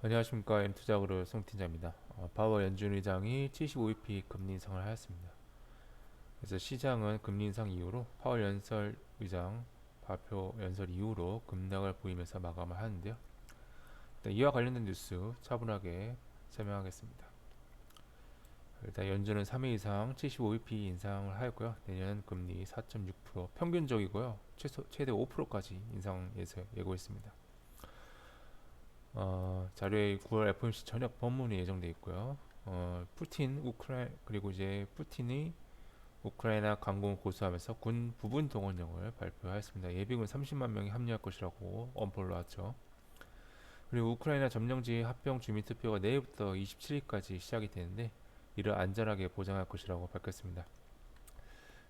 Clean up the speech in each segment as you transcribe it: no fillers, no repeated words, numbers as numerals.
안녕하십니까. 엔투자그룹 송팀장입니다. 파월 연준 의장이 75bp 금리 인상을 하였습니다. 그래서 시장은 금리 인상 이후로 파월 연설 의장 발표 연설 이후로 급락을 보이면서 마감을 하는데요. 일단 이와 관련된 뉴스 차분하게 설명하겠습니다. 일단 연준은 3회 이상 75bp 인상을 하였고요. 내년 금리 4.6% 평균적이고요. 최대 5%까지 인상 예고했습니다. 자료에 9월 FOMC 저녁 법문이 예정돼 있고요. 그리고 이제 푸틴이 우크라이나 강공을 고수하면서 군 부분 동원령을 발표하였습니다. 예비군 30만 명이 합류할 것이라고 언포를 놨죠. 그리고 우크라이나 점령지 합병 주민 투표가 내일부터 27일까지 시작이 되는데 이를 안전하게 보장할 것이라고 밝혔습니다.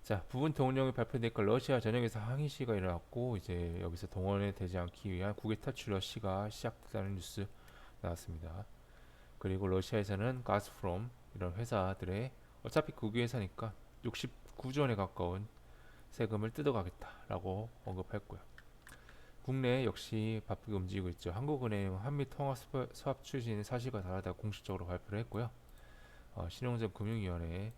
자, 부분 동원령이 발표되니까 러시아 전역에서 항의 시위가 일어났고 이제 여기서 동원이 되지 않기 위한 국외 탈출 러시가 시작됐다는 뉴스 나왔습니다. 그리고 러시아에서는 가스프롬 이런 회사들의 어차피 국유 회사니까 69조 원에 가까운 세금을 뜯어가겠다라고 언급했고요. 국내 역시 바쁘게 움직이고 있죠. 한국은행 한미 통화 수합 추진이 사실과 다르다고 공식적으로 발표를 했고요. 신용정 금융위원회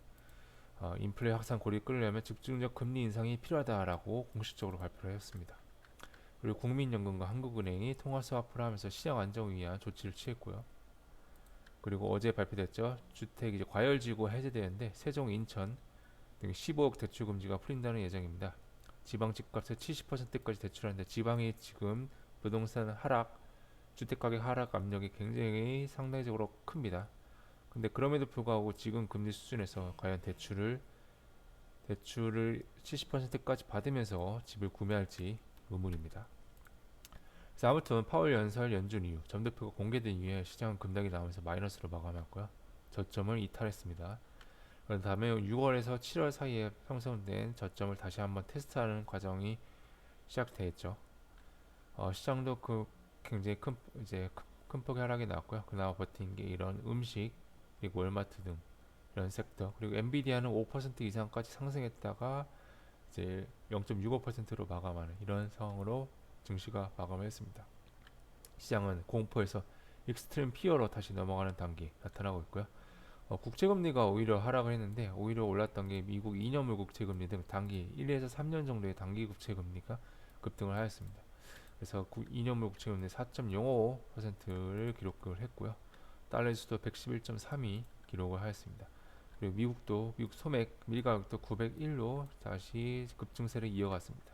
인플레 확산 고리를 끌려면 집중적 금리 인상이 필요하다라고 공식적으로 발표를 했습니다. 그리고 국민연금과 한국은행이 통화 수합을 하면서 시장 안정을 위한 조치를 취했고요. 그리고 어제 발표됐죠. 주택 이제 과열지구 해제되는데 세종, 인천 등 15억 대출 금지가 풀린다는 예정입니다. 지방 집값의 70%까지 대출하는데 지방이 지금 부동산 하락, 주택 가격 하락 압력이 굉장히 상당적으로 큽니다. 근데 그럼에도 불구하고 지금 금리 수준에서 과연 대출을 70%까지 받으면서 집을 구매할지 의문입니다. 그래서 아무튼 파월 연설 연준 이후 점도표가 공개된 이후에 시장은 급락이 나오면서 마이너스로 마감했고요. 저점을 이탈했습니다. 그런 다음에 6월에서 7월 사이에 형성된 저점을 다시 한번 테스트하는 과정이 시작되었죠. 시장도 굉장히 큰 폭의 하락이 나왔고요. 그나마 버틴 게 이런 음식 그리고 월마트 등 이런 섹터 그리고 엔비디아는 5% 이상까지 상승했다가 이제 0.65%로 마감하는 이런 상황으로 증시가 마감을 했습니다. 시장은 공포에서 익스트림 피어로 다시 넘어가는 단계 나타나고 있고요. 국채금리가 오히려 하락을 했는데 오히려 올랐던 게 미국 2년물 국채금리 등 단기 1에서 3년 정도의 단기 국채금리가 급등을 하였습니다. 그래서 2년물 국채금리 4.05%를 기록을 했고요. 달러 지수도 111.32 기록을 하였습니다. 그리고 미국 소맥 밀 가격도 901로 다시 급증세를 이어갔습니다.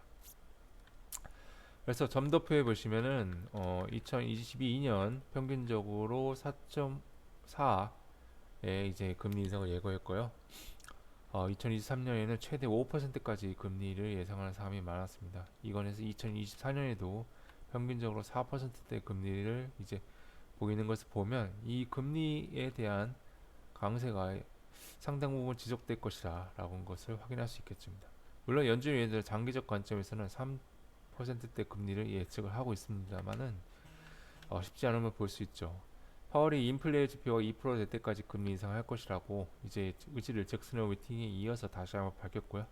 그래서 점도표에 보시면은 2022년 평균적으로 4.4에 이제 금리 인상을 예고했고요. 2023년에는 최대 5%까지 금리를 예상하는 사람이 많았습니다. 이건에서 2024년에도 평균적으로 4%대 금리를 이제 보이는 것을 보면 이 금리에 대한 강세가 상당 부분 지속될 것이라 라는 것을 확인할 수 있겠습니다. 물론 연준 위원들 장기적 관점에서는 3%대 금리를 예측을 하고 있습니다만은 쉽지 않음을 볼 수 있죠. 파월이 인플레 지표가 2%될 때까지 금리 인상할 것이라고 이제 의지를 잭슨홀 미팅에 이어서 다시 한번 밝혔고요.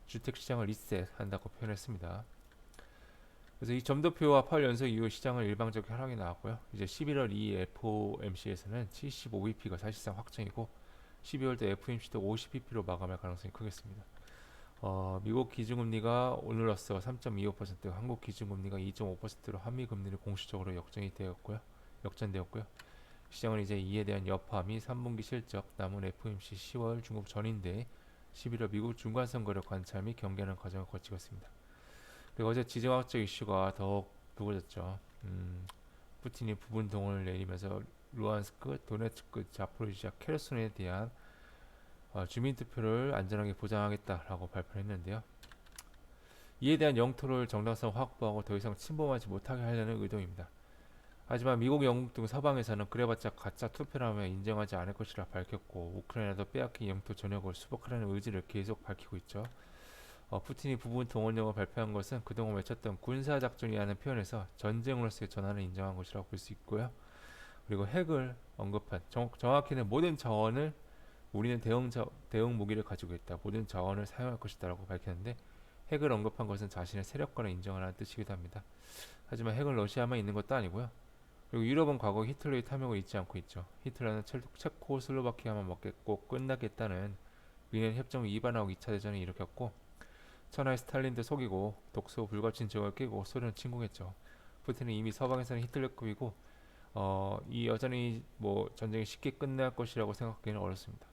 주택 시장을 리셋한다고 표현했습니다. 그래서 이 점도표와 파월 연석 이후 시장은 일방적 하락이 나왔고요. 이제 11월 2 FOMC에서는 75bp가 사실상 확정이고 12월도 FOMC도 50bp로 마감할 가능성이 크겠습니다. 미국 기준금리가 오늘로써 3.25%, 한국 기준금리가 2.5%로 한미 금리를 공식적으로 역전되었고요. 시장은 이제 이에 대한 여파 및 3분기 실적, 남은 FOMC 10월 중국 전인대 11월 미국 중간선거를 관찰 및 경계하는 과정을 거치고 있습니다. 그리고 어제 지정학적 이슈가 더욱 불거졌죠. 푸틴이 부분 동원을 내리면서 루안스크, 도네츠크, 자포리지아, 케르손에 대한 주민투표를 안전하게 보장하겠다라고 발표했는데요. 이에 대한 영토를 정당성 확보하고 더 이상 침범하지 못하게 하려는 의도입니다. 하지만 미국, 영국 등 서방에서는 그래봤자 가짜 투표라며 인정하지 않을 것이라 밝혔고 우크라이나도 빼앗긴 영토 전역을 수복하려는 의지를 계속 밝히고 있죠. 푸틴이 부분 동원령을 발표한 것은 그동안 외쳤던 군사작전이라는 표현에서 전쟁으로서의 전환을 인정한 것이라고 볼 수 있고요. 그리고 핵을 언급한 정확히는 모든 자원을 우리는 대응 무기를 가지고 있다. 모든 자원을 사용할 것이다라고 밝혔는데 핵을 언급한 것은 자신의 세력권을 인정하라는 뜻이기도 합니다. 하지만 핵은 러시아만 있는 것도 아니고요. 그리고 유럽은 과거 히틀러의 탐욕을 잊지 않고 있죠. 히틀러는 체코슬로바키아만 먹겠고 끝나겠다는 위넨 협정 위반하고 2차 대전을 일으켰고 천하의 스탈린도 속이고 독소 불가침정을 깨고 소련을 침공했죠. 푸틴은 이미 서방에서는 히틀러급이고 이 여전히 뭐 전쟁이 쉽게 끝날 것이라고 생각하기는 어렵습니다.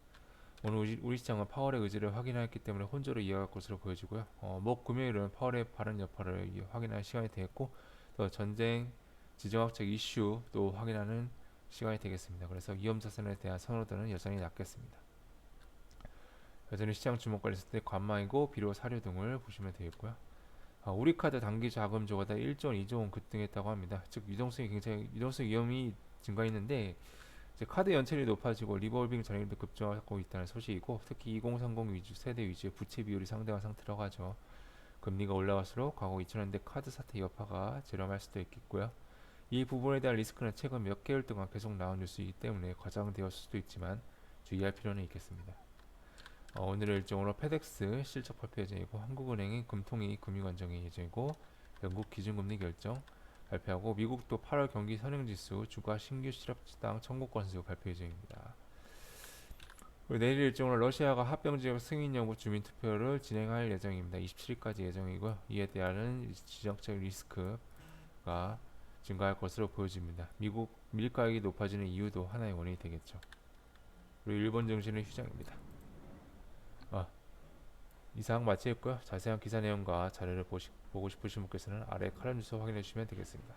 오늘 우리 시장은 파월의 의지를 확인했기 때문에 혼조로 이어갈 것으로 보여지고요. 목 금요일은 파월의 바른 여파를 확인하는 시간이 되겠고 또 전쟁 지정학적 이슈도 확인하는 시간이 되겠습니다. 그래서 위험자산에 대한 선호도는 여전히 낮겠습니다. 여전히 시장 주목 관리했을 때 관망이고 비료 사료 등을 보시면 되겠고요. 우리카드 단기 자금 조가다 1조 원, 2조 원 급등했다고 합니다. 즉 유동성 위험이 증가했는데 이제 카드 연체율이 높아지고 리볼빙 잔액도 급증하고 있다는 소식이고 특히 2030 위주 세대 위주의 부채 비율이 상당한 상태라고 하죠. 금리가 올라갈수록 과거 2000년대 카드 사태 여파가 재점할 수도 있겠고요. 이 부분에 대한 리스크는 최근 몇 개월 동안 계속 나온 뉴스이기 때문에 과장되었을 수도 있지만 주의할 필요는 있겠습니다. 오늘의 일정으로 페덱스 실적 발표 예정이고 한국은행의 금통위 금융안정위 예정이고 영국 기준금리 결정 발표하고 미국도 8월 경기 선행지수 주가 신규 실업당 청구 건수 발표 예정입니다. 그리고 내일 일정으로 러시아가 합병지역 승인 여부 주민투표를 진행할 예정입니다. 27일까지 예정이고요. 이에 대한 지정적 리스크가 증가할 것으로 보여집니다. 미국 밀가격이 높아지는 이유도 하나의 원인이 되겠죠. 그리고 일본 증시는 휴장입니다. 이상 마치겠고요. 자세한 기사 내용과 자료를 보고 싶으신 분께서는 아래 칼럼 뉴스 확인해 주시면 되겠습니다.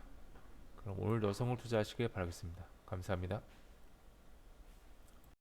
그럼 오늘도 성을 투자하시길 바라겠습니다. 감사합니다.